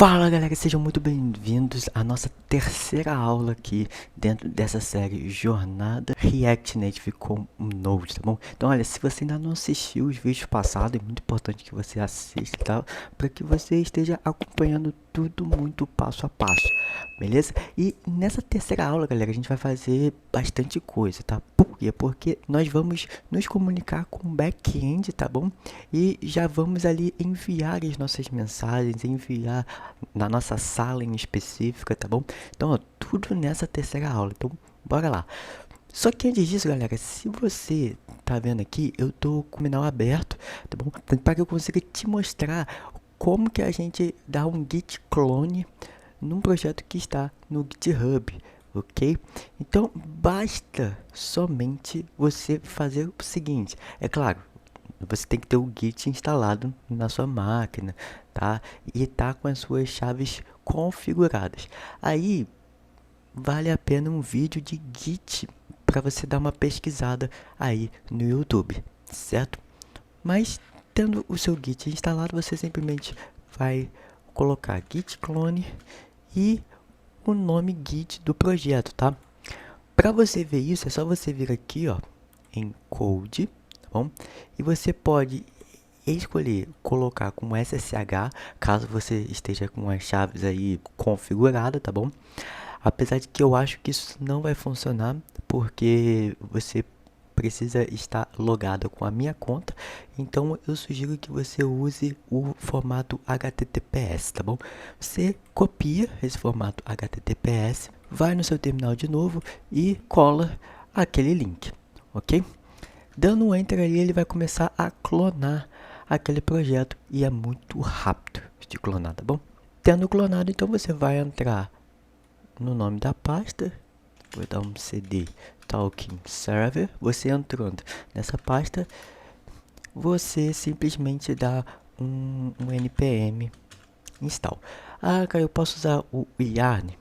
Fala galera, sejam muito bem-vindos à nossa terceira aula aqui dentro dessa série Jornada React Native com Node, tá bom? Então olha, se você ainda não assistiu os vídeos passados, é muito importante que você assista, tá? Para que você esteja acompanhando tudo muito passo a passo, beleza? E nessa terceira aula, galera, a gente vai fazer bastante coisa, tá? Por quê? Porque nós vamos nos comunicar com o back-end, tá bom? E já vamos ali enviar as nossas mensagens, enviar na nossa sala em específica, tá bom? Então, ó, tudo nessa terceira aula. Então, bora lá. Só que antes disso, galera, se você tá vendo aqui, eu tô com o canal aberto, tá bom? Para que eu consiga te mostrar como que a gente dá um git clone num projeto que está no GitHub, ok? Então, basta somente você fazer o seguinte, é claro, você tem que ter o Git instalado na sua máquina, tá? E tá com as suas chaves configuradas. Aí vale a pena um vídeo de Git para você dar uma pesquisada aí no YouTube, certo? Mas tendo o seu Git instalado, você simplesmente vai colocar git clone e o nome Git do projeto, tá? Para você ver isso, é só você vir aqui, ó, em Code, tá bom? E você pode escolher colocar com SSH, caso você esteja com as chaves aí configurada, tá bom? Apesar de que eu acho que isso não vai funcionar, porque você precisa estar logado com a minha conta, então eu sugiro que você use o formato HTTPS, tá bom? Você copia esse formato HTTPS, vai no seu terminal de novo e cola aquele link, ok? Dando um enter ali, ele vai começar a clonar aquele projeto e é muito rápido de clonar, tá bom? Tendo clonado, então você vai entrar no nome da pasta, vou dar um cd talking server, você entrando nessa pasta, você simplesmente dá um npm install. Ah, cara, eu posso usar o yarn?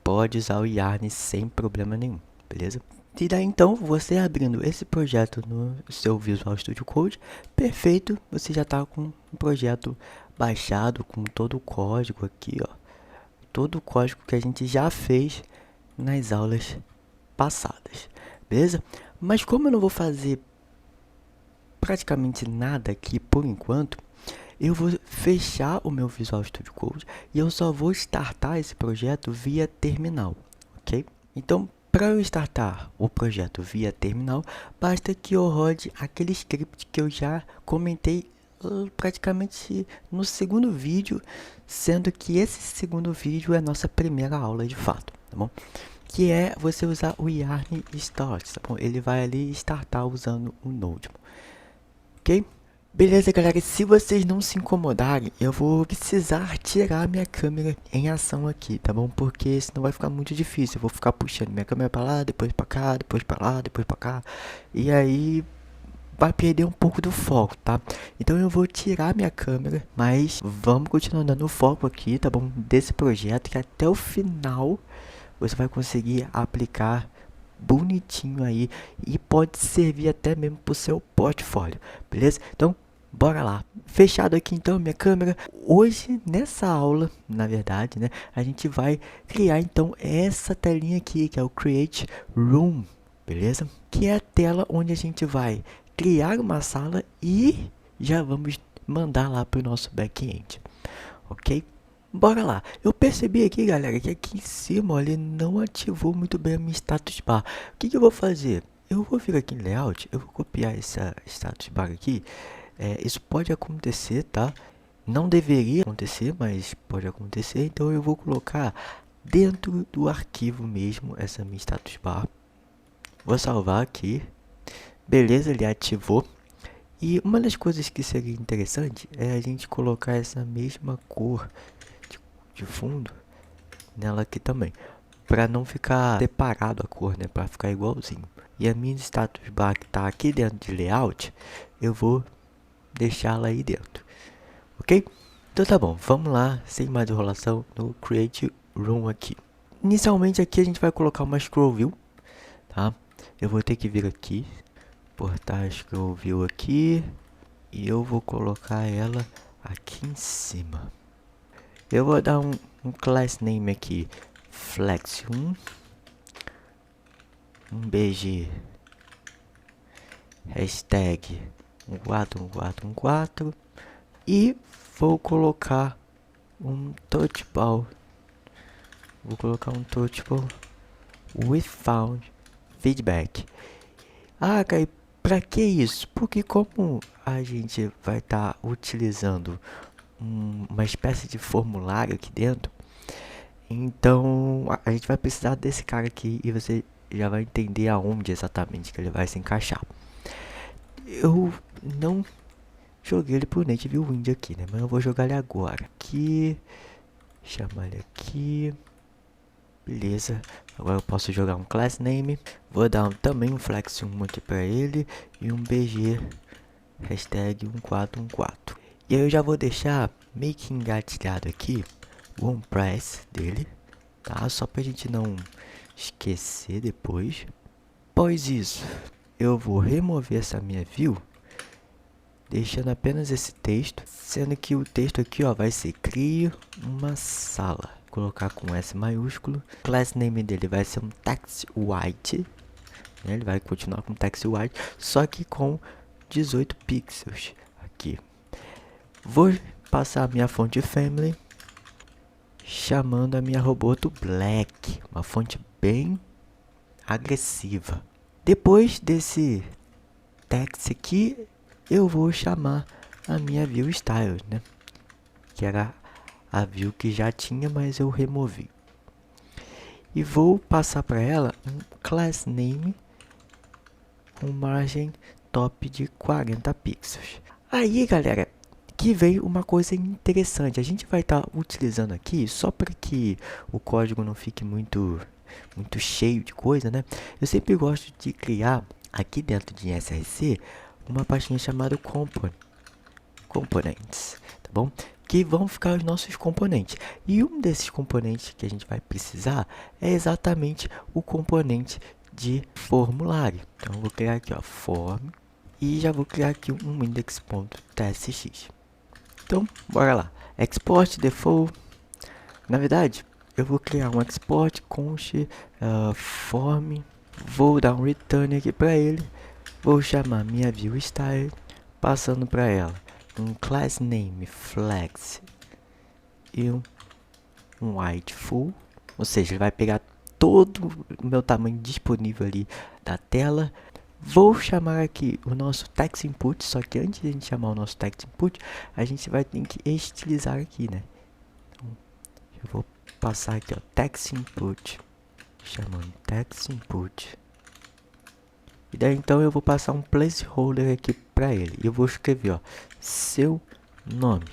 Pode usar o yarn sem problema nenhum, beleza? E daí então, você abrindo esse projeto no seu Visual Studio Code, perfeito, você já está com o projeto baixado, com todo o código aqui, ó. Todo o código que a gente já fez nas aulas passadas, beleza? Mas como eu não vou fazer praticamente nada aqui por enquanto, eu vou fechar o meu Visual Studio Code e eu só vou startar esse projeto via terminal, ok? Então, para eu startar o projeto via terminal, basta que eu rode aquele script que eu já comentei praticamente no segundo vídeo, sendo que esse segundo vídeo é a nossa primeira aula de fato, tá bom? Que é você usar o yarn start, tá bom? Ele vai ali startar usando o Node, ok? Beleza, galera, se vocês não se incomodarem, eu vou precisar tirar minha câmera em ação aqui, tá bom? Porque senão vai ficar muito difícil, eu vou ficar puxando minha câmera pra lá, depois pra cá, depois pra lá, depois pra cá, e aí vai perder um pouco do foco, tá? Então eu vou tirar minha câmera, mas vamos continuar dando foco aqui, tá bom? Desse projeto, que até o final você vai conseguir aplicar bonitinho aí e pode servir até mesmo pro seu portfólio, beleza? Então, bora lá. Fechado aqui então minha câmera. Hoje, nessa aula, na verdade, né, a gente vai criar então essa telinha aqui, que é o Create Room, beleza? Que é a tela onde a gente vai criar uma sala e já vamos mandar lá para o nosso back-end, ok? Bora lá. Eu percebi aqui, galera, que aqui em cima ó, ele não ativou muito bem a minha status bar. O que eu vou fazer? Eu vou vir aqui em layout, eu vou copiar essa status bar aqui. Isso pode acontecer, tá? Não deveria acontecer, mas pode acontecer. Então eu vou colocar dentro do arquivo mesmo essa minha status bar. Vou salvar aqui. Beleza, ele ativou. E uma das coisas que seria interessante é a gente colocar essa mesma cor de fundo nela aqui também, para não ficar separado a cor, né, para ficar igualzinho. E a minha status bar que tá aqui dentro de layout, eu vou deixá-la aí dentro, ok? Então tá bom, vamos lá, sem mais enrolação, no Create Room aqui. Inicialmente aqui a gente vai colocar uma Scroll View, tá? Eu vou ter que vir aqui, portar a Scroll View aqui, e eu vou colocar ela aqui em cima. Eu vou dar um class name aqui, flex1, um BG, hashtag 1414 e vou colocar um touchball. Vou colocar um touchball with found feedback. Ah, Kai, pra que isso? Porque como a gente vai estar utilizando uma espécie de formulário aqui dentro, então a gente vai precisar desse cara aqui e você já vai entender aonde exatamente que ele vai se encaixar. Eu não joguei ele pro Native Wind aqui, né? Mas eu vou jogar ele agora. Aqui, chamar ele aqui. Beleza, agora eu posso jogar um class name. Vou dar também um flex1 aqui pra ele e um BG hashtag 1414. E aí eu já vou deixar meio que engatilhado aqui o onPress dele, tá? Só pra gente não esquecer depois. Após isso, eu vou remover essa minha view, deixando apenas esse texto, sendo que o texto aqui, ó, vai ser crie uma sala. Colocar com S maiúsculo. Class name dele vai ser um text white, né? Ele vai continuar com text white, só que com 18 pixels aqui. Vou passar a minha fonte family, chamando a minha roboto black, uma fonte bem agressiva. Depois desse text aqui, eu vou chamar a minha view style, né? Que era a view que já tinha, mas eu removi. E vou passar para ela um class name com margem top de 40 pixels. Aí, galera, que veio uma coisa interessante. A gente vai estar utilizando aqui, só para que o código não fique muito cheio de coisa, né? Eu sempre gosto de criar aqui dentro de SRC uma pastinha chamada components, tá bom? Que vão ficar os nossos componentes. E um desses componentes que a gente vai precisar é exatamente o componente de formulário. Então, eu vou criar aqui, ó, form, e já vou criar aqui um index.tsx. Então, bora lá. Export default. Na verdade, eu vou criar um export const form. Vou dar um return aqui para ele. Vou chamar minha view style, passando para ela um class name flex e um white full, ou seja, ele vai pegar todo o meu tamanho disponível ali da tela. Vou chamar aqui o nosso text input, só que antes de a gente chamar o nosso text input, a gente vai ter que estilizar aqui, né? Então, eu vou passar aqui, ó, text input, chamando text input. E daí então eu vou passar um placeholder aqui para ele. E eu vou escrever, ó, seu nome.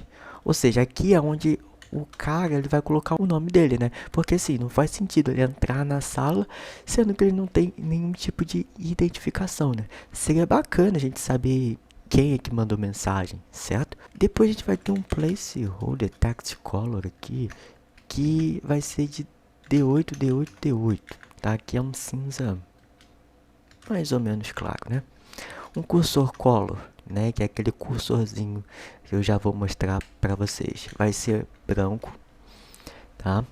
Ou seja, aqui é onde o cara ele vai colocar o nome dele, né? Porque assim, não faz sentido ele entrar na sala sendo que ele não tem nenhum tipo de identificação, né? Seria bacana a gente saber quem é que mandou mensagem, certo? Depois a gente vai ter um placeholder text color aqui, que vai ser de D8, D8, D8, tá? Aqui é um cinza mais ou menos claro, né? Um cursor color, né, que é aquele cursorzinho que eu já vou mostrar para vocês. Vai ser branco, tá?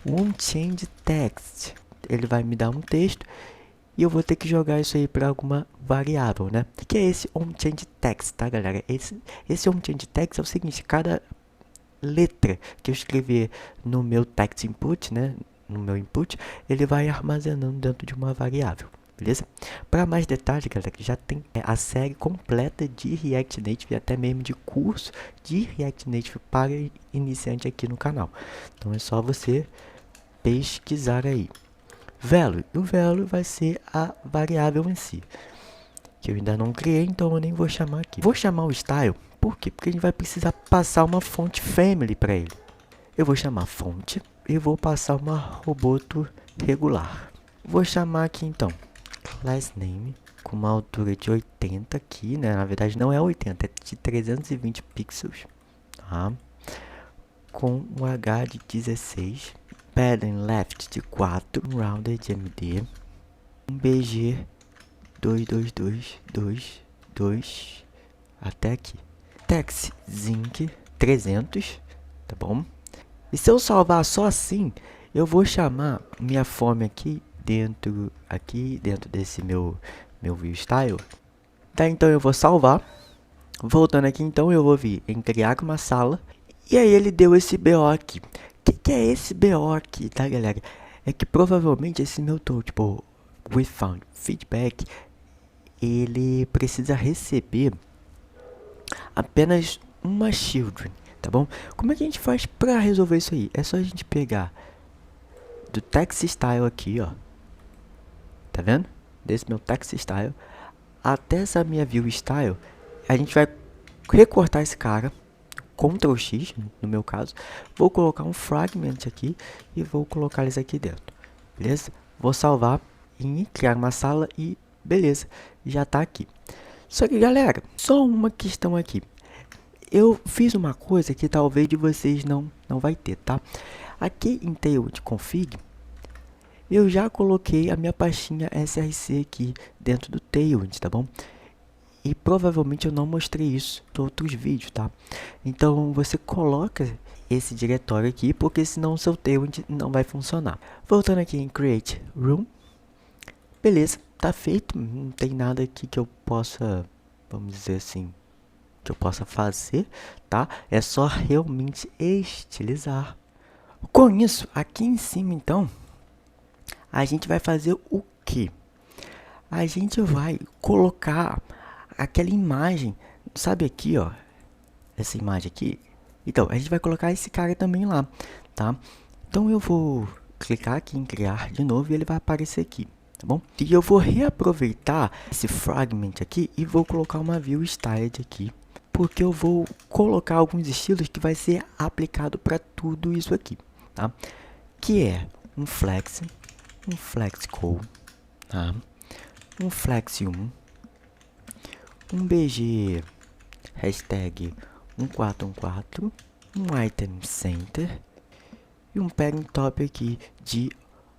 Um change text, ele vai me dar um texto e eu vou ter que jogar isso aí para alguma variável, né? O que é esse onChange text, tá, galera? Esse onChange text é o seguinte: cada letra que eu escrever no meu text input, né, no meu input, ele vai armazenando dentro de uma variável. Beleza? Para mais detalhes, galera, já tem a série completa de React Native e até mesmo de curso de React Native para iniciante aqui no canal. Então é só você pesquisar aí. Value. O value vai ser a variável em si, que eu ainda não criei, então eu nem vou chamar aqui. Vou chamar o style, por quê? Porque a gente vai precisar passar uma fonte family para ele. Eu vou chamar fonte e vou passar uma roboto regular. Vou chamar aqui então class name com uma altura de 80 aqui, né? Na verdade não é 80, é de 320 pixels, tá? Com um H de 16, padding left de 4, um rounded MD, um BG 222222 até aqui. Text Zinc 300, tá bom? E se eu salvar só assim, eu vou chamar minha forma aqui dentro desse meu view style. Tá, então eu vou salvar. Voltando aqui, então eu vou vir em criar uma sala. E aí ele deu esse BO aqui. Que é esse BO aqui, tá, galera? É que provavelmente esse meu tipo, we found feedback, ele precisa receber apenas uma children, tá bom? Como é que a gente faz pra resolver isso aí? É só a gente pegar do text style aqui, ó. Tá vendo? Desse meu text style até essa minha view style, a gente vai recortar esse cara, Ctrl X, no meu caso. Vou colocar um fragment aqui e vou colocar eles aqui dentro. Beleza? Vou salvar e criar uma sala e beleza, já tá aqui. Só que, galera, só uma questão aqui. Eu fiz uma coisa que talvez de vocês não vai ter, tá? Aqui em Tailwind Config, eu já coloquei a minha pastinha src aqui dentro do Tailwind, tá bom? E provavelmente eu não mostrei isso em outros vídeos, tá? Então você coloca esse diretório aqui, porque senão o seu Tailwind não vai funcionar. Voltando aqui em Create Room. Beleza, tá feito. Não tem nada aqui que eu possa, vamos dizer assim, que eu possa fazer, tá? É só realmente estilizar. Com isso, aqui em cima, então, a gente vai fazer o quê? A gente vai colocar aquela imagem, sabe aqui, ó, essa imagem aqui? Então, a gente vai colocar esse cara também lá, tá? Então, eu vou clicar aqui em criar de novo e ele vai aparecer aqui, tá bom? E eu vou reaproveitar esse fragment aqui e vou colocar uma view styled aqui, porque eu vou colocar alguns estilos que vai ser aplicado para tudo isso aqui, tá? Que é um flex code, tá? Um flex 1, um BG hashtag 1414, um item center e um parent top aqui de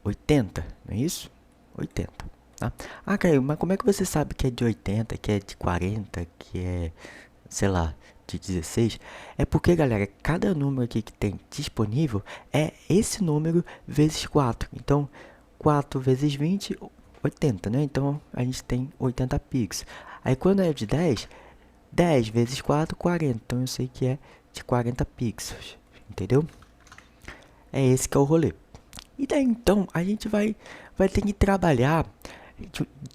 80, não é isso? 80, tá? Ah, Caio, mas como é que você sabe que é de 80, que é de 40, que é, sei lá, de 16? É porque, galera, cada número aqui que tem disponível é esse número vezes 4. Então, 4 vezes 20, 80, né? Então, a gente tem 80 pixels. Aí, quando é de 10, 10 vezes 4, 40. Então, eu sei que é de 40 pixels, entendeu? É esse que é o rolê. E daí, então, a gente vai ter que trabalhar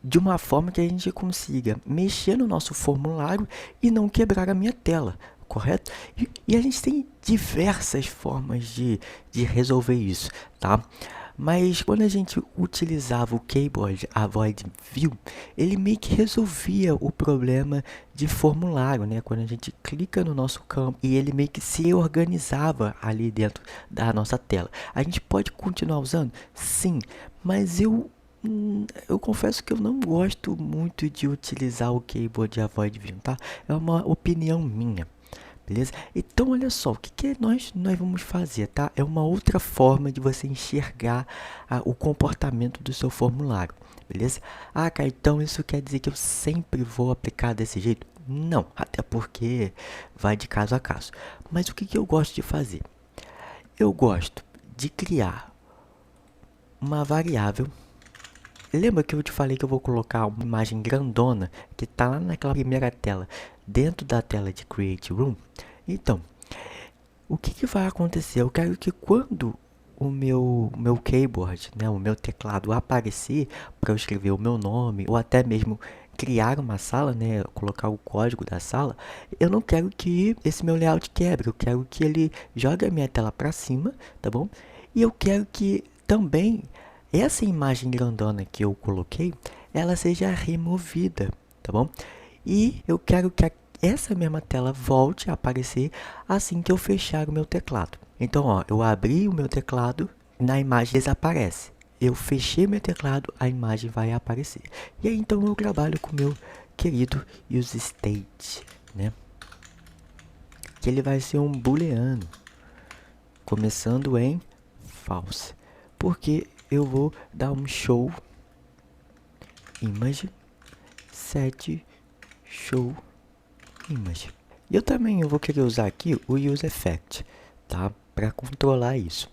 de uma forma que a gente consiga mexer no nosso formulário e não quebrar a minha tela, correto? E a gente tem diversas formas de resolver isso, tá? Mas quando a gente utilizava o Keyboard Avoid View, ele meio que resolvia o problema de formulário, né? Quando a gente clica no nosso campo e ele meio que se organizava ali dentro da nossa tela. A gente pode continuar usando? Sim, mas eu confesso que eu não gosto muito de utilizar o Keyboard Avoid View, tá? É uma opinião minha. Beleza? Então, olha só, o que nós vamos fazer, tá? É uma outra forma de você enxergar o comportamento do seu formulário, beleza? Ah, cara, então isso quer dizer que eu sempre vou aplicar desse jeito? Não, até porque vai de caso a caso. Mas o que eu gosto de fazer? Eu gosto de criar uma variável. Lembra que eu te falei que eu vou colocar uma imagem grandona que está lá naquela primeira tela, dentro da tela de Create Room? Então, o que vai acontecer? Eu quero que quando o meu keyboard, né, o meu teclado aparecer para eu escrever o meu nome ou até mesmo criar uma sala, né, colocar o código da sala, eu não quero que esse meu layout quebre, eu quero que ele jogue a minha tela para cima, tá bom? E eu quero que também essa imagem grandona que eu coloquei, ela seja removida, tá bom? E eu quero que essa mesma tela volte a aparecer assim que eu fechar o meu teclado. Então, ó, eu abri o meu teclado, na imagem desaparece. Eu fechei meu teclado, a imagem vai aparecer. E aí, então, eu trabalho com o meu querido useState, né? Que ele vai ser um booleano, começando em false. Porque eu vou dar um show image set show image. E eu também vou querer usar aqui o useEffect, tá? para controlar isso.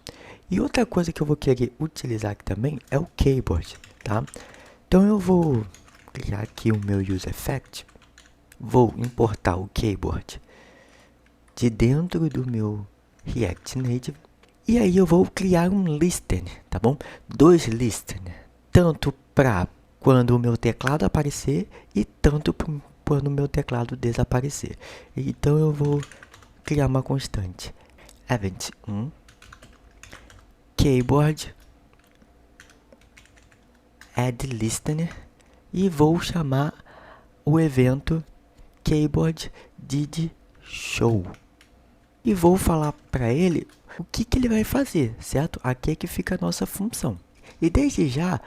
E outra coisa que eu vou querer utilizar aqui também é o keyboard, tá? Então eu vou criar aqui o meu useEffect, vou importar o keyboard de dentro do meu React Native e aí eu vou criar um listener, tá bom? Dois listeners, tanto para quando o meu teclado aparecer e tanto quando o meu teclado desaparecer. Então eu vou criar uma constante event 1 keyboard add listener e vou chamar o evento keyboard did show e vou falar para ele o que ele vai fazer, certo? Aqui é que fica a nossa função. E desde já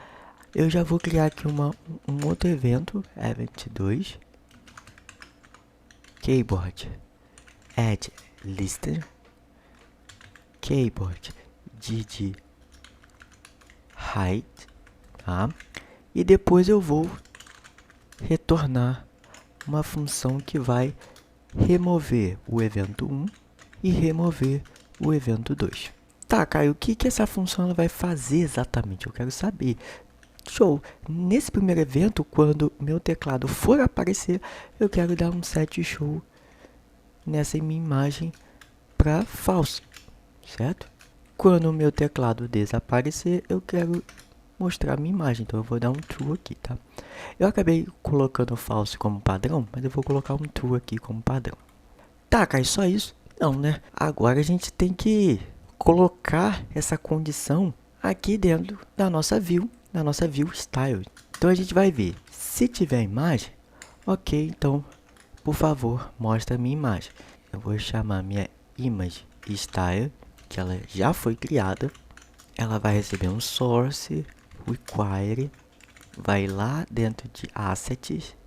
eu já vou criar aqui um outro evento, event 2 keyboard add listener keyboard did height, tá? E depois eu vou retornar uma função que vai remover o evento 1 e remover o evento 2. Tá, Caio, o que essa função ela vai fazer exatamente? Eu quero saber. Show! Nesse primeiro evento, quando meu teclado for aparecer, eu quero dar um set show nessa minha imagem para false, certo? Quando o meu teclado desaparecer, eu quero mostrar a minha imagem, então eu vou dar um true aqui, tá? Eu acabei colocando false como padrão, mas eu vou colocar um true aqui como padrão. Tá, Caio, só isso? Não, né? Agora a gente tem que colocar essa condição aqui dentro da nossa view style. Então a gente vai ver, se tiver imagem, ok, então, por favor, mostra a minha imagem. Eu vou chamar minha image style, que ela já foi criada. Ela vai receber um source, require, vai lá dentro de assets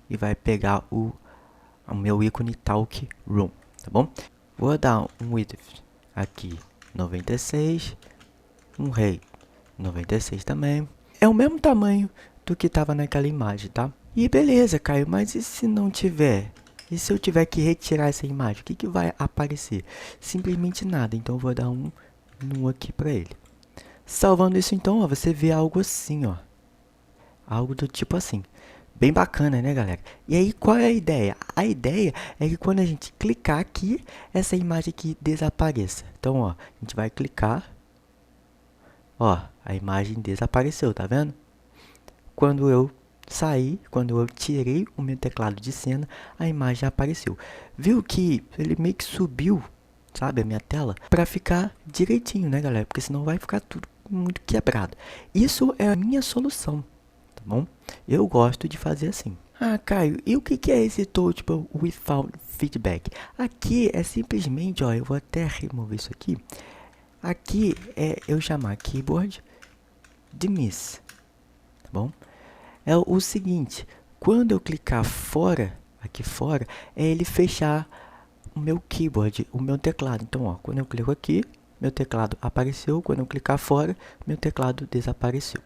e vai pegar o meu ícone talk room, tá bom? Vou dar um width aqui 96, um height 96 também. É o mesmo tamanho do que estava naquela imagem, tá? E beleza, Caio, mas e se não tiver? E se eu tiver que retirar essa imagem, o que vai aparecer? Simplesmente nada, então eu vou dar um aqui para ele. Salvando isso então, ó, você vê algo assim, ó. Algo do tipo assim. Bem bacana, né, galera? E aí, qual é a ideia? A ideia é que quando a gente clicar aqui, essa imagem aqui desapareça. Então, ó, a gente vai clicar. Ó, a imagem desapareceu, tá vendo? Quando eu saí, quando eu tirei o meu teclado de cena, a imagem apareceu. Viu que ele meio que subiu, sabe, a minha tela, para ficar direitinho, né, galera? Porque senão vai ficar tudo muito quebrado. Isso é a minha solução, tá bom? Eu gosto de fazer assim. Ah, Caio, e o que é esse touchable without feedback? Aqui é simplesmente, ó, eu vou até remover isso aqui. Aqui é eu chamar keyboard de miss, tá bom? É o seguinte, quando eu clicar fora, aqui fora, é ele fechar o meu keyboard, o meu teclado. Então, ó, quando eu clico aqui, meu teclado apareceu. Quando eu clicar fora, meu teclado desapareceu.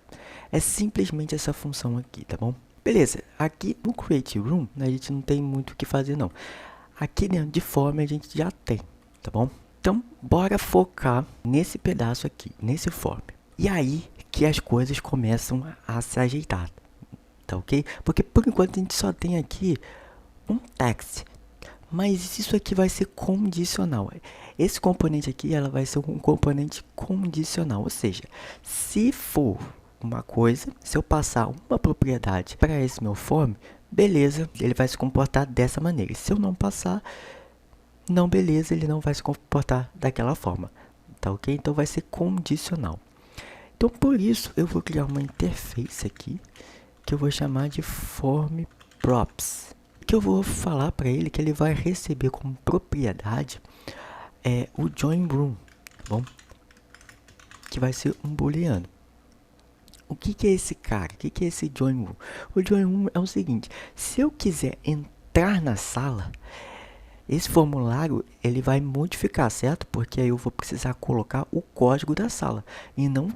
É simplesmente essa função aqui, tá bom? Beleza, aqui no Create Room, a gente não tem muito o que fazer, não. Aqui dentro de Form a gente já tem, tá bom? Então, bora focar nesse pedaço aqui, nesse Form. E aí que as coisas começam a se ajeitar, tá ok? Porque por enquanto a gente só tem aqui um text, mas isso aqui vai ser condicional. Esse componente aqui, ela vai ser um componente condicional, ou seja, se for uma coisa, se eu passar uma propriedade para esse meu form, beleza, ele vai se comportar dessa maneira. Se eu não passar, não, beleza, ele não vai se comportar daquela forma, tá ok? Então vai ser condicional. Então por isso eu vou criar uma interface aqui que eu vou chamar de form props, que eu vou falar para ele que ele vai receber como propriedade o join room, tá bom? Que vai ser um booleano. O que é esse cara? O que é esse join room? O join room é o seguinte: se eu quiser entrar na sala, esse formulário ele vai modificar, certo? Porque aí eu vou precisar colocar o código da sala e não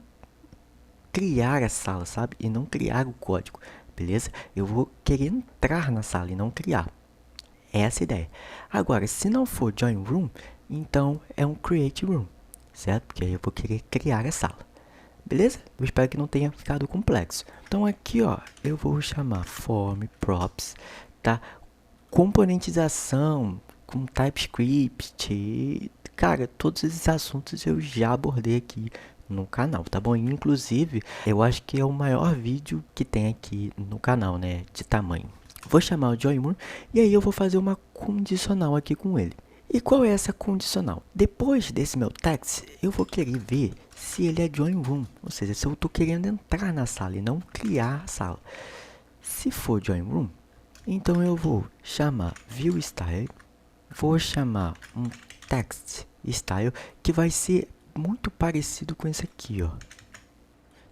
criar a sala, sabe? E não criar o código, beleza? Eu vou querer entrar na sala e não criar. Essa é a ideia. Agora, se não for join room, então é um create room, certo? Porque aí eu vou querer criar a sala. Beleza? Eu espero que não tenha ficado complexo. Então aqui, ó, eu vou chamar form props, tá? Componentização com TypeScript, cara, todos esses assuntos eu já abordei aqui no canal, tá bom? Inclusive, eu acho que é o maior vídeo que tem aqui no canal, né, de tamanho. Vou chamar o JoinRoom e aí eu vou fazer uma condicional aqui com ele. E qual é essa condicional? Depois desse meu text, eu vou querer ver se ele é join room, ou seja, se eu estou querendo entrar na sala e não criar a sala. Se for join room, então eu vou chamar viewStyle, vou chamar um text style que vai ser muito parecido com esse aqui, ó.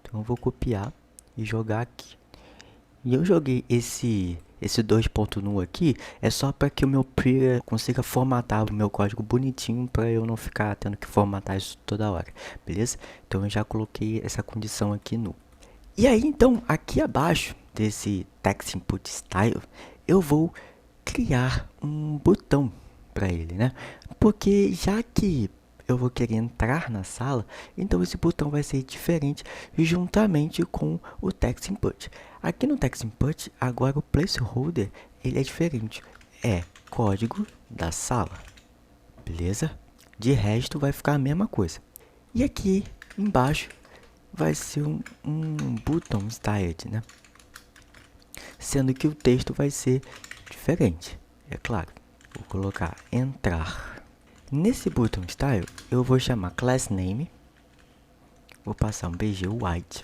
Então eu vou copiar e jogar aqui. E eu joguei esse 2.nu aqui é só para que o meu Priya consiga formatar o meu código bonitinho para eu não ficar tendo que formatar isso toda hora, beleza? Então eu já coloquei essa condição aqui no. E aí então aqui abaixo desse text input style eu vou criar um botão para ele, né? Porque já que eu vou querer entrar na sala, então esse botão vai ser diferente juntamente com o text input. Aqui no text input, agora o placeholder ele é diferente, é código da sala, beleza? De resto vai ficar a mesma coisa. E aqui embaixo vai ser um button styled, né? Sendo que o texto vai ser diferente, é claro. Vou colocar entrar. Nesse button style, eu vou chamar class name, vou passar um bg white,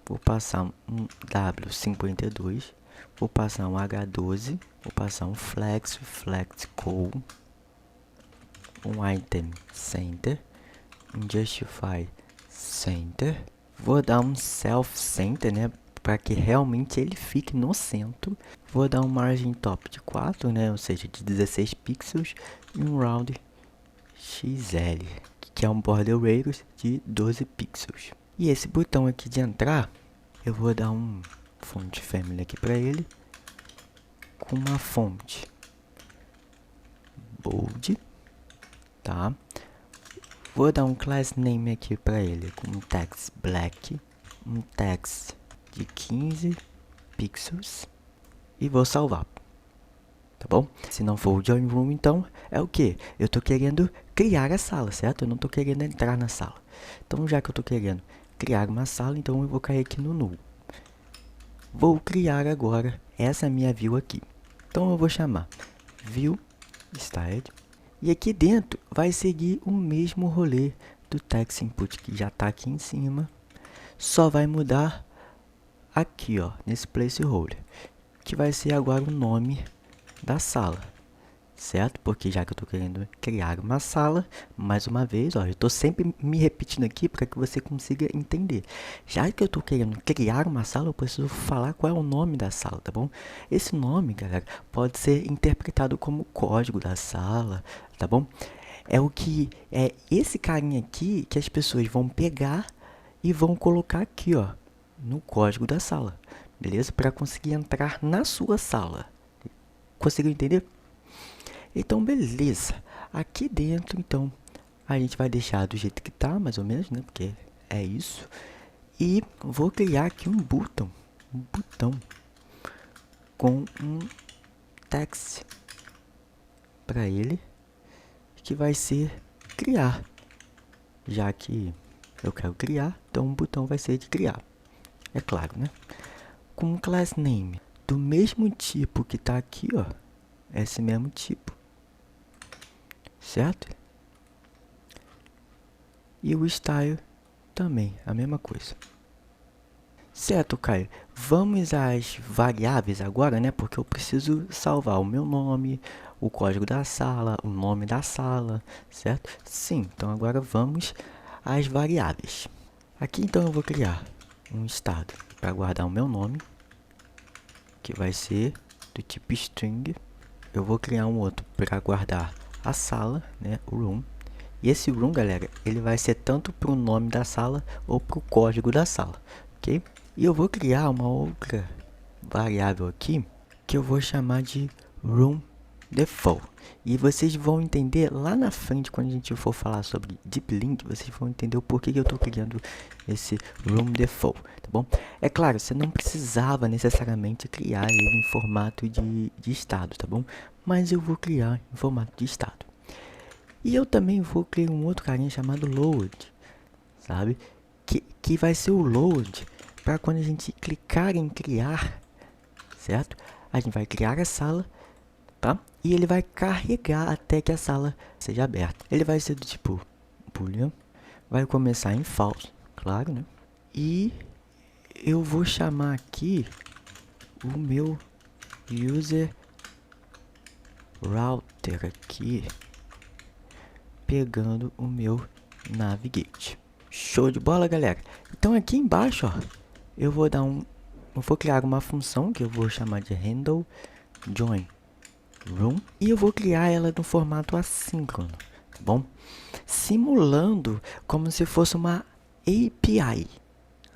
vou passar um w52, vou passar um h12, vou passar um flex call, um item center, um justify center, vou dar um self center, né, para que realmente ele fique no centro. Vou dar um margin top de 4, né, ou seja, de 16 pixels e um round XL, que é um border radius de 12 pixels. E esse botão aqui de entrar, eu vou dar um font family aqui para ele, com uma fonte bold, tá? Vou dar um class name aqui para ele, com um text black, um text de 15 pixels, e vou salvar. Tá bom? Se não for o join room, então é o que? Eu tô querendo criar a sala, certo? Eu não tô querendo entrar na sala. Então, já que eu tô querendo criar uma sala, então eu vou cair aqui no null. Vou criar agora essa minha view aqui. Então, eu vou chamar view styled. E aqui dentro vai seguir o mesmo rolê do text input que já tá aqui em cima. Só vai mudar aqui, ó, nesse placeholder, que vai ser agora o nome da sala, certo? Porque já que eu estou querendo criar uma sala, mais uma vez, ó, eu estou sempre me repetindo aqui para que você consiga entender. Já que eu estou querendo criar uma sala, eu preciso falar qual é o nome da sala, tá bom? Esse nome, galera, pode ser interpretado como código da sala, tá bom? É o que é esse carinha aqui que as pessoas vão pegar e vão colocar aqui, ó, no código da sala, beleza? Para conseguir entrar na sua sala. Conseguiu entender? Então, beleza. Aqui dentro, então, a gente vai deixar do jeito que tá, mais ou menos, né? Porque é isso. E vou criar aqui um botão com um text para ele, que vai ser criar. Já que eu quero criar, então o botão vai ser de criar. É claro, né? Com um class name do mesmo tipo que tá aqui, ó. Esse mesmo tipo, certo? E o style também, a mesma coisa. Certo, Caio? Vamos às variáveis agora, né? Porque eu preciso salvar o meu nome, o código da sala, o nome da sala, certo? Sim, então agora vamos às variáveis. Aqui então eu vou criar um estado para guardar o meu nome, que vai ser do tipo string. Eu vou criar um outro para guardar a sala, né, o room. E esse room, galera, ele vai ser tanto para o nome da sala ou para o código da sala, ok? E eu vou criar uma outra variável aqui que eu vou chamar de room default. E vocês vão entender lá na frente, quando a gente for falar sobre Deep Link, vocês vão entender o porquê que eu estou criando esse room default, tá bom? É claro, você não precisava necessariamente criar ele em formato de estado, tá bom? Mas eu vou criar em formato de estado. E eu também vou criar um outro carinha chamado load, sabe? Que vai ser o load para quando a gente clicar em criar, certo? A gente vai criar a sala, tá? E ele vai carregar até que a sala seja aberta. Ele vai ser do tipo boolean, vai começar em false, claro, né? E eu vou chamar aqui o meu user router aqui, pegando o meu navigate. Show de bola, galera. Então aqui embaixo, ó, eu vou criar uma função que eu vou chamar de handle join room e eu vou criar ela no formato assíncrono, tá bom? Simulando como se fosse uma API,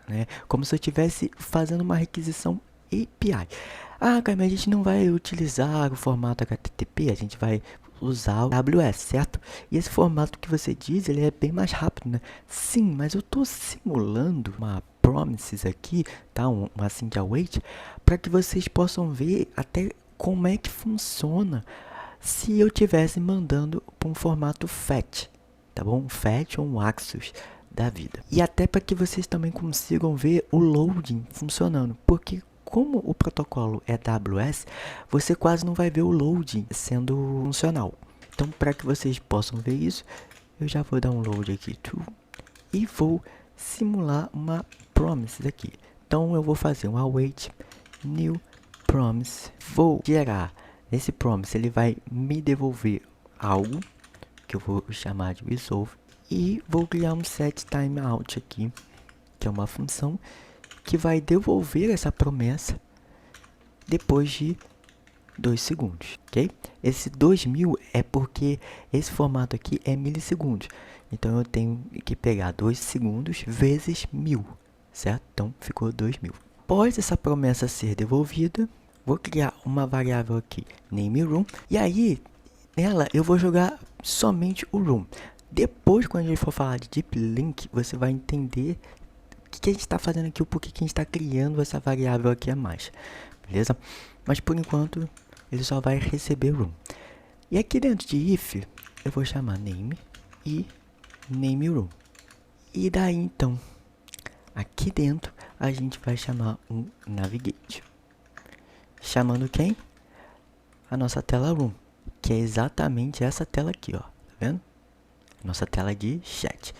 né? Como se eu estivesse fazendo uma requisição API. Ah, cara, mas a gente não vai utilizar o formato HTTP, a gente vai usar o AWS, certo? E esse formato que você diz, ele é bem mais rápido, né? Sim, mas eu estou simulando uma promises aqui, tá? Uma async await, para que vocês possam ver até como é que funciona se eu tivesse mandando para um formato FAT, tá bom? Um FAT ou um Axios da vida. E até para que vocês também consigam ver o loading funcionando, porque como o protocolo é AWS, você quase não vai ver o loading sendo funcional. Então, para que vocês possam ver isso, eu já vou dar um load aqui e vou simular uma promise aqui. Então, eu vou fazer um await new promise. Vou gerar nesse promise, ele vai me devolver algo que eu vou chamar de resolve e vou criar um set timeout aqui, que é uma função que vai devolver essa promessa depois de 2 segundos, ok? Esse 2000 é porque esse formato aqui é milissegundos. Então, eu tenho que pegar 2 segundos vezes 1000, certo? Então, ficou 2000. Após essa promessa ser devolvida, vou criar uma variável aqui, name room. E aí, nela, eu vou jogar somente o room. Depois, quando a gente for falar de Deep Link, você vai entender o que a gente está fazendo aqui, o porquê que a gente está criando essa variável aqui a mais, beleza? Mas por enquanto, ele só vai receber room. E aqui dentro de if, eu vou chamar name e name room. E daí então, aqui dentro, a gente vai chamar um navigate. Chamando quem? A nossa tela room, que é exatamente essa tela aqui, ó, tá vendo? Nossa tela de chat.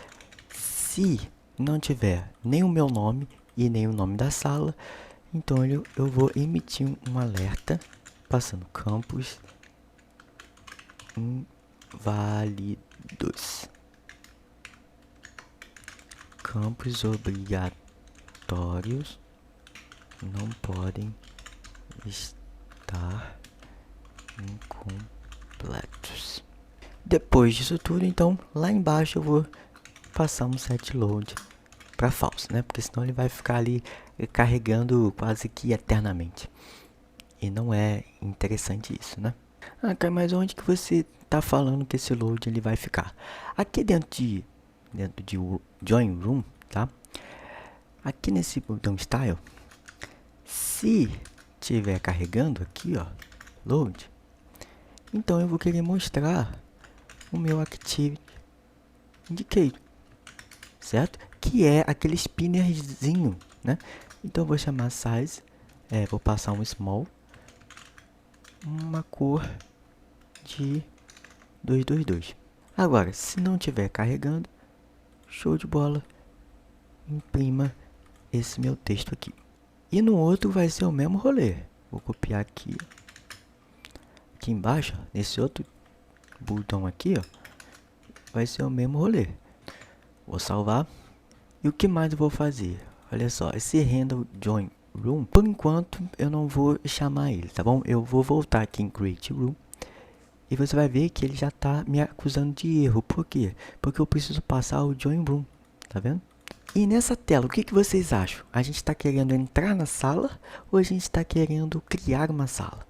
Se não tiver nem o meu nome e nem o nome da sala, então eu vou emitir um alerta passando campos inválidos. Campos obrigatórios não podem estar incompletos. Depois disso tudo, então, lá embaixo eu vou passar um set load para false, né? Porque senão ele vai ficar ali carregando quase que eternamente. E não é interessante isso, né? Ah, cara, mas onde que você tá falando que esse load ele vai ficar? Aqui dentro de join room, tá? Aqui nesse botão style, se tiver carregando aqui, ó, load, então eu vou querer mostrar o meu activity indicator, certo? Que é aquele spinnerzinho, né? Então eu vou chamar size, vou passar um small, uma cor de 222. Agora, se não tiver carregando, show de bola, imprima esse meu texto aqui. E no outro vai ser o mesmo rolê. Vou copiar aqui embaixo, nesse outro botão aqui, ó, vai ser o mesmo rolê. Vou salvar. E o que mais eu vou fazer? Olha só, esse handle join room, por enquanto eu não vou chamar ele, tá bom? Eu vou voltar aqui em create room e você vai ver que ele já tá me acusando de erro. Por quê? Porque eu preciso passar o join room, tá vendo? E nessa tela, o que vocês acham? A gente está querendo entrar na sala ou a gente está querendo criar uma sala?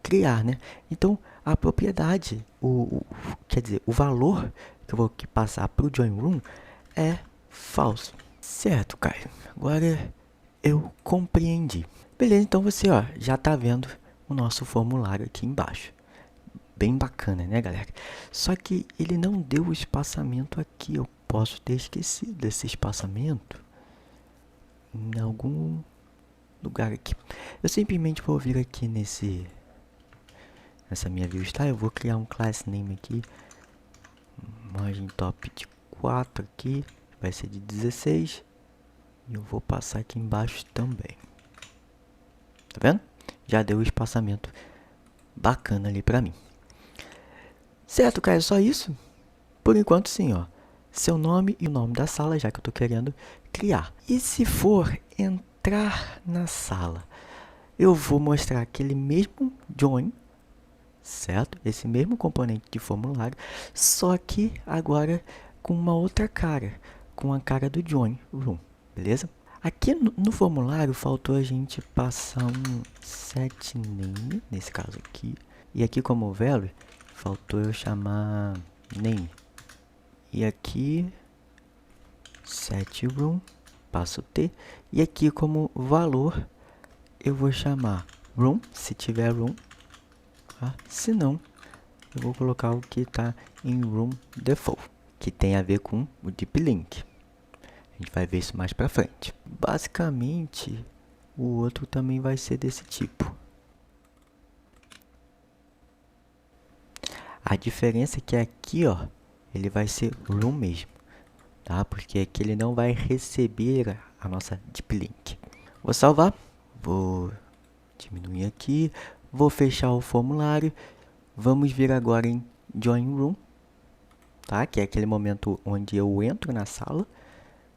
criar, né? Então, a propriedade, quer dizer, o valor que eu vou aqui passar para o join room é falso. Certo, Caio. Agora eu compreendi. Beleza, então você ó, já está vendo o nosso formulário aqui embaixo. Bem bacana, né, galera? Só que ele não deu o espaçamento aqui. Eu posso ter esquecido desse espaçamento em algum lugar aqui. Eu simplesmente vou vir aqui nessa minha view style. Eu vou criar um class name aqui. Margem top de 4 aqui. Vai ser de 16. E eu vou passar aqui embaixo também. Tá vendo? Já deu o espaçamento bacana ali pra mim. Certo, cara, é só isso? Por enquanto sim, ó. Seu nome e o nome da sala, já que eu tô querendo criar. E se for entrar na sala, eu vou mostrar aquele mesmo join, certo? Esse mesmo componente de formulário, só que agora com uma outra cara, com a cara do join room, beleza? Aqui no formulário faltou a gente passar um set name, nesse caso aqui, e aqui como value, faltou eu chamar name. E aqui, set room, passo T. E aqui como valor, eu vou chamar room, se tiver room. Tá? Se não, eu vou colocar o que está em room default, que tem a ver com o deep link. A gente vai ver isso mais pra frente. Basicamente, o outro também vai ser desse tipo. A diferença é que aqui, ó, ele vai ser room mesmo, tá? Porque aqui ele não vai receber a nossa deep link. Vou salvar, vou diminuir aqui, vou fechar o formulário. Vamos vir agora em join room, tá? Que é aquele momento onde eu entro na sala,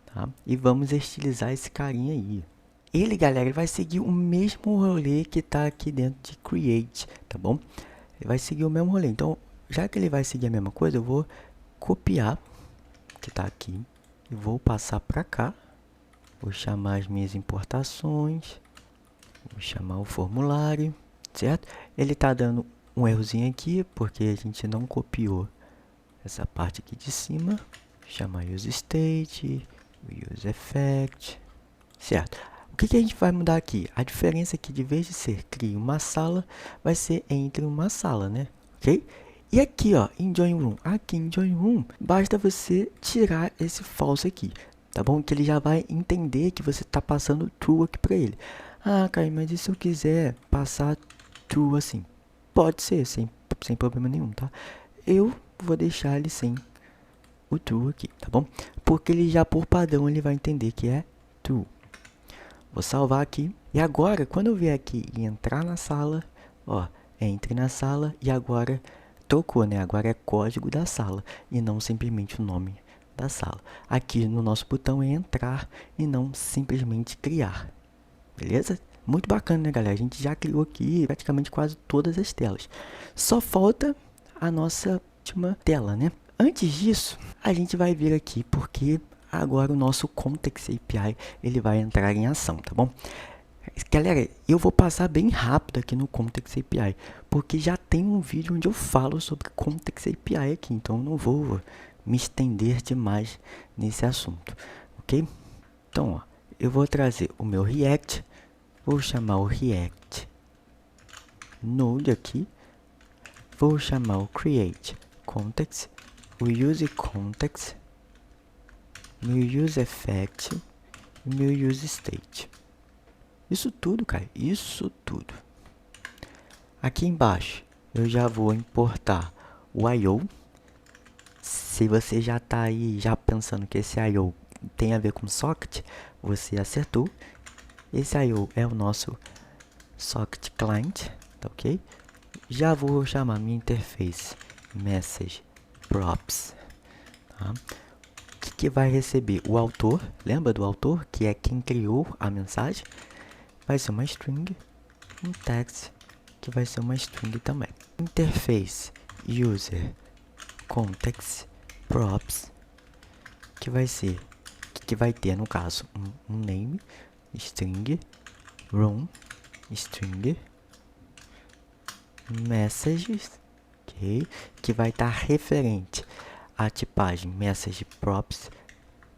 tá? E vamos estilizar esse carinha aí. Ele, galera, ele vai seguir o mesmo rolê que tá aqui dentro de create, tá bom? Ele vai seguir o mesmo rolê. Então, já que ele vai seguir a mesma coisa, eu vou copiar o que tá aqui e vou passar para cá. Vou chamar as minhas importações, vou chamar o formulário, certo? Ele tá dando um errozinho aqui porque a gente não copiou essa parte aqui de cima. Vou chamar use state, use effect, certo? O que a gente vai mudar aqui? A diferença aqui, de vez de ser crie uma sala, vai ser entre uma sala, né? Ok? E aqui, ó, em join room, aqui em join room, basta você tirar esse false aqui, tá bom? Que ele já vai entender que você está passando true aqui para ele. Ah, Caio, mas e se eu quiser passar true assim? Pode ser, sem problema nenhum, tá? Eu vou deixar ele sem o true aqui, tá bom? Porque ele já por padrão ele vai entender que é true. Vou salvar aqui. E agora, quando eu vier aqui e entrar na sala, ó, entre na sala e agora trocou, né? Agora é código da sala e não simplesmente o nome da sala. Aqui no nosso botão é entrar e não simplesmente criar. Beleza? Muito bacana, né, galera? A gente já criou aqui praticamente quase todas as telas. Só falta a nossa última tela, né? Antes disso, a gente vai vir aqui porque agora o nosso Context API ele vai entrar em ação, tá bom? Galera, eu vou passar bem rápido aqui no Context API, porque já tem um vídeo onde eu falo sobre Context API aqui, então eu não vou me estender demais nesse assunto, ok? Então, ó, eu vou trazer o meu React, vou chamar o React Node aqui, vou chamar o Create Context, o Use Context, meu Use Effect e meu Use State. Isso tudo, cara, isso tudo. Aqui embaixo, eu já vou importar o I/O. Se você já está aí já pensando que esse I/O tem a ver com socket, você acertou. Esse I/O é o nosso socket client, tá ok? Já vou chamar minha interface message props, tá? Que vai receber o autor, lembra do autor, que é quem criou a mensagem? Vai ser uma string, um text, que vai ser uma string também. Interface user context props, que vai ser, que vai ter no caso um name, string, room, string, messages, ok? Que vai estar referente à tipagem message props,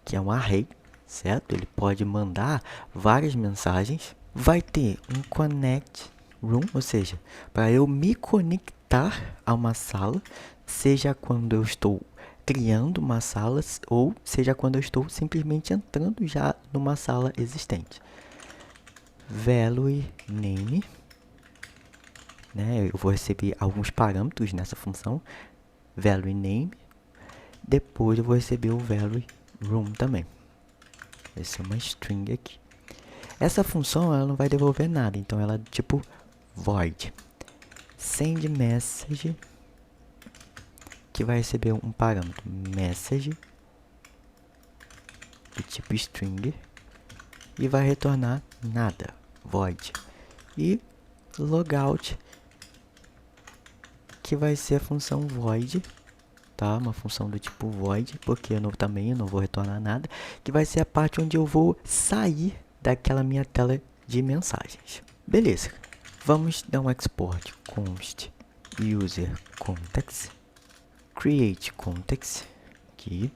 que é um array, certo? Ele pode mandar várias mensagens. Vai ter um connect room, ou seja, para eu me conectar a uma sala, seja quando eu estou criando uma sala ou seja quando eu estou simplesmente entrando já numa sala existente. Value name, né? Eu vou receber alguns parâmetros nessa função, value name. Depois eu vou receber o value room também. Vai ser uma string aqui. Essa função ela não vai devolver nada, então ela é tipo void. Send message, que vai receber um parâmetro message do tipo string e vai retornar nada, void. E logout, que vai ser a função void, tá? Uma função do tipo void, porque também eu não vou retornar nada, que vai ser a parte onde eu vou sair daquela minha tela de mensagens. Beleza, vamos dar um export const user context, create context, aqui.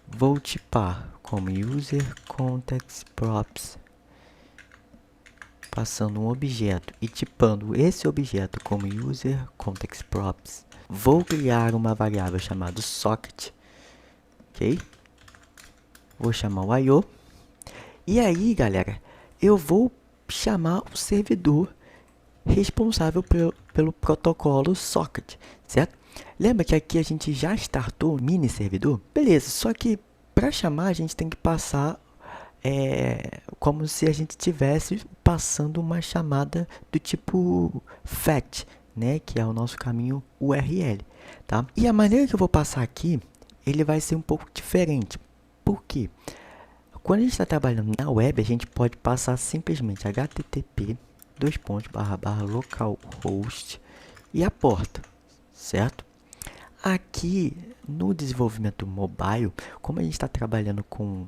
Vou tipar como user context props, passando um objeto e tipando esse objeto como user context props. Vou criar uma variável chamada socket, ok? Vou chamar o I/O. E aí, galera, eu vou chamar o servidor responsável pelo protocolo socket, certo? Lembra que aqui a gente já startou o mini servidor? Beleza, só que para chamar a gente tem que passar como se a gente estivesse passando uma chamada do tipo fetch, né, que é o nosso caminho URL, tá? E a maneira que eu vou passar aqui, ele vai ser um pouco diferente. Por quê? Quando a gente está trabalhando na web, a gente pode passar simplesmente http://localhost e a porta, certo? Aqui no desenvolvimento mobile, como a gente está trabalhando com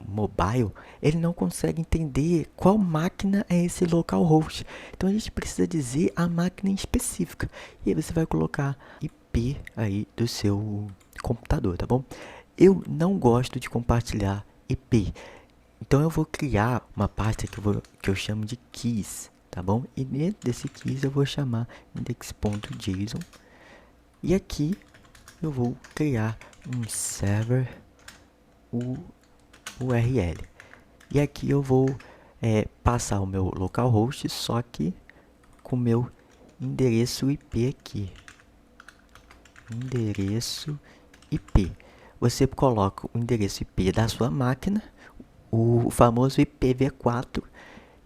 mobile, ele não consegue entender qual máquina é esse localhost. Então a gente precisa dizer a máquina em específica. E aí você vai colocar IP aí do seu computador, tá bom? Eu não gosto de compartilhar IP. Então eu vou criar uma pasta que eu chamo de keys, tá bom? E dentro desse keys eu vou chamar index.json. E aqui eu vou criar um server URL. E aqui eu vou passar o meu localhost, só que com o meu endereço IP aqui. Endereço IP. Você coloca o endereço IP da sua máquina, o famoso IPv4,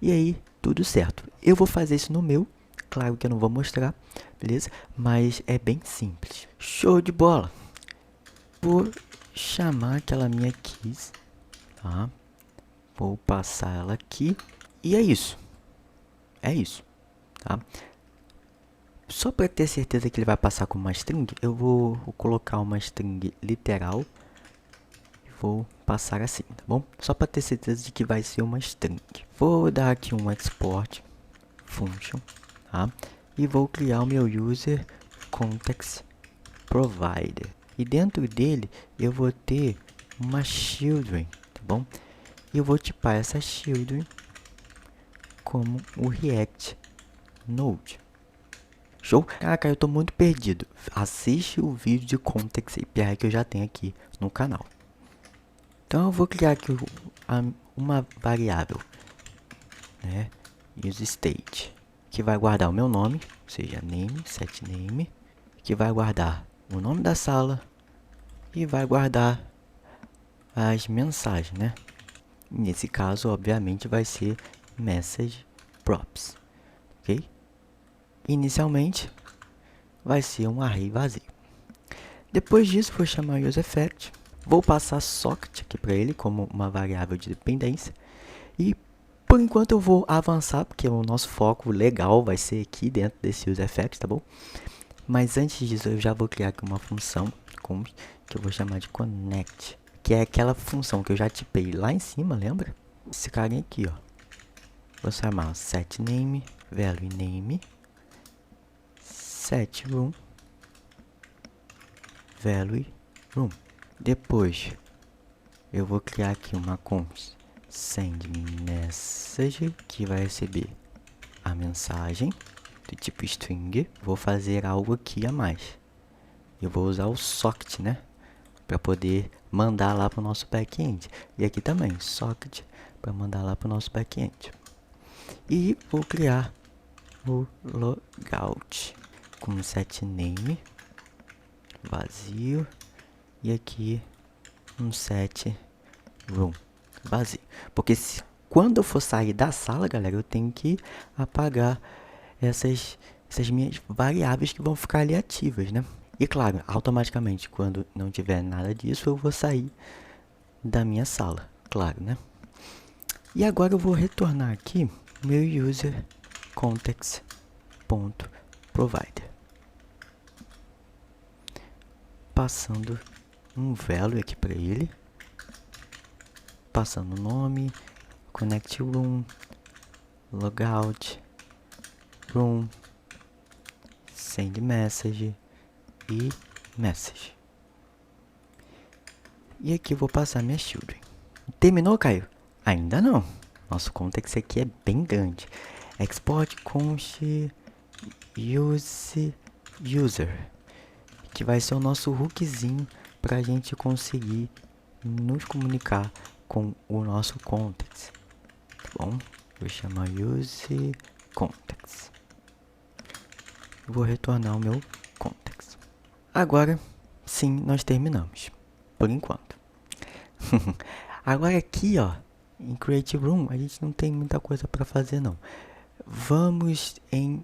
e aí tudo certo. Eu vou fazer isso no meu, claro que eu não vou mostrar, beleza? Mas é bem simples. Show de bola! Vou chamar aquela minha keys, tá? Vou passar ela aqui e é isso. É isso, tá? Só para ter certeza que ele vai passar com uma string, eu vou colocar uma string literal e vou passar assim, tá bom? Só para ter certeza de que vai ser uma string. Vou dar aqui um export function, tá? E vou criar o meu user context provider. E dentro dele eu vou ter uma children, tá bom? E eu vou tipar essa children como o React Node. Show? Caraca, eu tô muito perdido. Assiste o vídeo de Context API que eu já tenho aqui no canal. Então eu vou criar aqui uma variável, né? useState, que vai guardar o meu nome, ou seja, name, setName, que vai guardar o nome da sala e vai guardar as mensagens, né? Nesse caso, obviamente, vai ser message props, ok? Inicialmente, vai ser um array vazio. Depois disso, vou chamar useEffect. Vou passar socket aqui para ele como uma variável de dependência. E por enquanto eu vou avançar, porque o nosso foco legal vai ser aqui dentro desse useEffect, tá bom? Mas antes disso, eu já vou criar aqui uma função que eu vou chamar de connect, que é aquela função que eu já tipei lá em cima, lembra? Esse carinha aqui, ó. Vou chamar setName, valueName, set room value room. Depois eu vou criar aqui uma const send message que vai receber a mensagem do tipo string. Vou fazer algo aqui a mais. Eu vou usar o socket, né, para poder mandar lá para o nosso back-end. E aqui também, socket para mandar lá para o nosso back-end. E vou criar o logout com set name vazio e aqui um set room vazio. Porque quando eu for sair da sala, galera, eu tenho que apagar essas minhas variáveis que vão ficar ali ativas, né? E claro, automaticamente, quando não tiver nada disso, eu vou sair da minha sala, claro, né? E agora eu vou retornar aqui meu user context.provider, passando um value aqui para ele, passando o nome, connect room, logout, room, send message e message. E aqui eu vou passar minha children. Terminou, Caio? Ainda não. Nosso context aqui é bem grande. Export const use user, que vai ser o nosso hookzinho para a gente conseguir nos comunicar com o nosso context. Tá bom? Vou chamar use context. Vou retornar o meu context. Agora, sim, nós terminamos. Por enquanto. Agora aqui, ó, em Create Room, a gente não tem muita coisa para fazer, não. Vamos em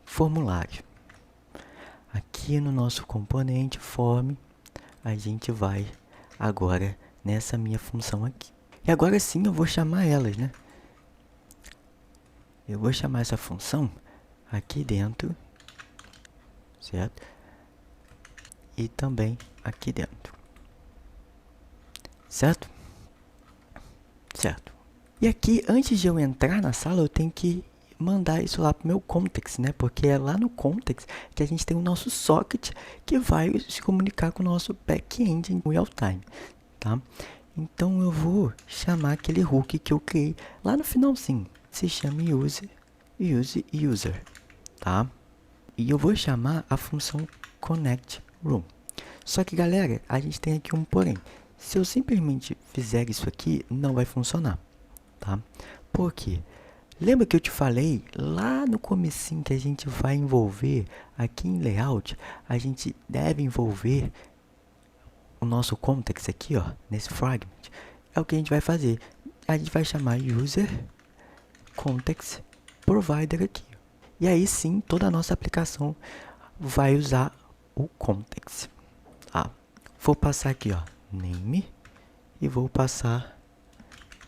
formulário. Aqui no nosso componente form, a gente vai agora nessa minha função aqui. E agora sim eu vou chamar elas, né? Eu vou chamar essa função aqui dentro, certo? E também aqui dentro, certo? Certo. E aqui, antes de eu entrar na sala, eu tenho que mandar isso lá pro meu context, né? Porque é lá no context que a gente tem o nosso socket que vai se comunicar com o nosso back-end em real time, tá? Então eu vou chamar aquele hook que eu criei lá no finalzinho. Se chama user, tá? E eu vou chamar a função connect room. Só que, galera, a gente tem aqui um porém. Se eu simplesmente fizer isso aqui, não vai funcionar, tá? Por quê? Lembra que eu te falei lá no comecinho que a gente vai envolver aqui em layout, a gente deve envolver o nosso context aqui, ó, nesse fragment. É o que a gente vai fazer. A gente vai chamar user context provider aqui. E aí sim, toda a nossa aplicação vai usar o context. Ah, vou passar aqui, ó, name e vou passar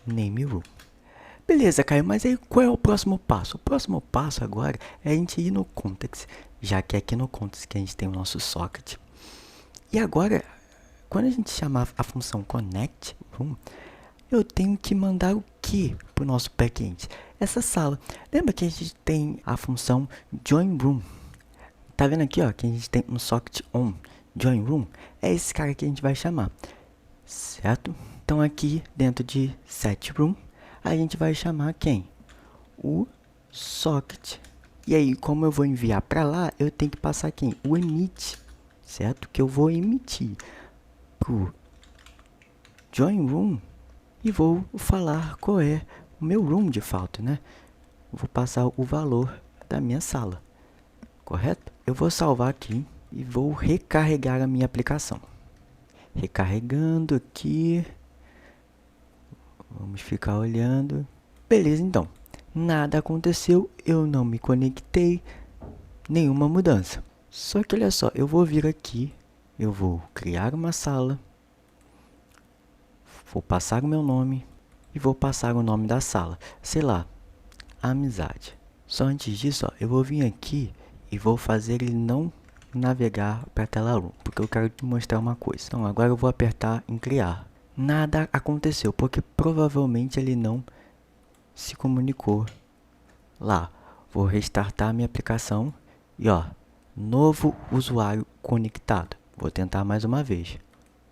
name room. Beleza, Caio, mas aí qual é o próximo passo? O próximo passo agora é a gente ir no context, já que é aqui no context que a gente tem o nosso socket. E agora, quando a gente chamar a função connect room, eu tenho que mandar o que para o nosso backend? Essa sala. Lembra que a gente tem a função join room? Tá vendo aqui, ó, que a gente tem um socket on join room? É esse cara que a gente vai chamar, certo? Então aqui dentro de set room, a gente vai chamar quem? O socket. E aí, como eu vou enviar para lá, eu tenho que passar quem? O emit, certo? Que eu vou emitir pro join room e vou falar qual é o meu room de fato, né? Vou passar o valor da minha sala, correto? Eu vou salvar aqui e vou recarregar a minha aplicação. Recarregando aqui. Vamos ficar olhando. Beleza, então. Nada aconteceu, eu não me conectei, nenhuma mudança. Só que olha só, eu vou vir aqui, eu vou criar uma sala, vou passar o meu nome e vou passar o nome da sala. Sei lá, amizade. Só antes disso, ó, eu vou vir aqui e vou fazer ele não navegar para a tela room, porque eu quero te mostrar uma coisa. Então agora eu vou apertar em criar. Nada aconteceu, porque provavelmente ele não se comunicou lá. Vou restartar minha aplicação e ó, Novo usuário conectado. Vou tentar mais uma vez.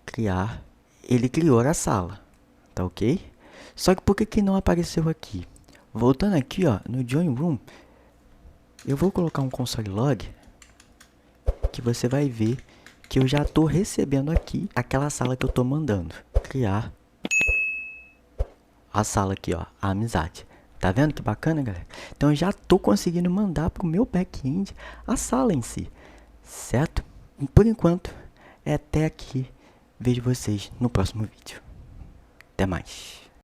Criar. Ele criou a sala, tá ok? Só que por que não apareceu aqui? Voltando aqui, ó, no Join Room, eu vou colocar um console log que você vai ver que eu já estou recebendo aqui aquela sala que eu estou mandando. Criar a sala aqui, ó, a amizade. Tá vendo que bacana, galera? Então eu já estou conseguindo mandar para o meu back-end a sala em si, certo? Por enquanto, é até aqui. Vejo vocês no próximo vídeo. Até mais.